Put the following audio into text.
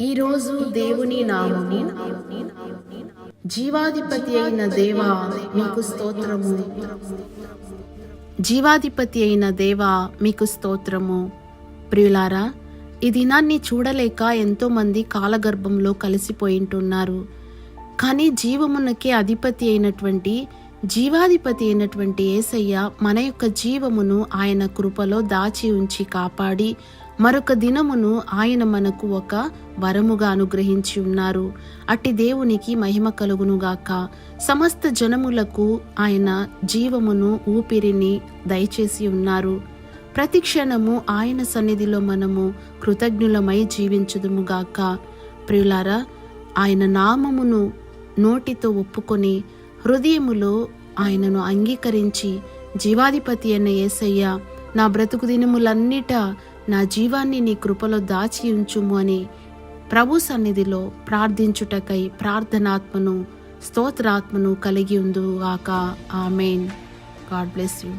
ఈరోజు దేవుని నామము. జీవాధిపతి అయిన దేవా మీకు స్తోత్రము. జీవాధిపతి అయిన దేవా మీకు స్తోత్రము. ప్రియులారా, ఈ దినాన్ని చూడలేక ఎంతోమంది కాలగర్భంలో కలిసిపోయింటున్నారు. కానీ జీవమునకే అధిపతి అయినటువంటి జీవాధిపతి అయినటువంటి యేసయ్య మన యొక్క జీవమును ఆయన కృపలో దాచి ఉంచి కాపాడి మరొక దినమును ఆయన మనకు ఒక వరముగా అనుగ్రహించి ఉన్నారు. అట్టి దేవునికి మహిమ కలుగునుగాక. సమస్త జనములకు ఆయన జీవమును ఊపిరిని దయచేసి ఉన్నారు. ప్రతి క్షణము ఆయన సన్నిధిలో మనము కృతజ్ఞులమై జీవించుదుముగాక. ప్రియులారా, ఆయన నామమును నోటితో ఒప్పుకొని హృదయములో ఆయనను అంగీకరించి జీవాధిపతి అయిన యేసయ్య, నా బ్రతుకు దినములన్నిటా నా జీవాన్ని నీ కృపలో దాచి ఉంచుము అని ప్రభు సన్నిధిలో ప్రార్థించుటకై ప్రార్థనాత్మను స్తోత్రాత్మను కలిగి ఉందుగాక. ఆమేన్. God bless you.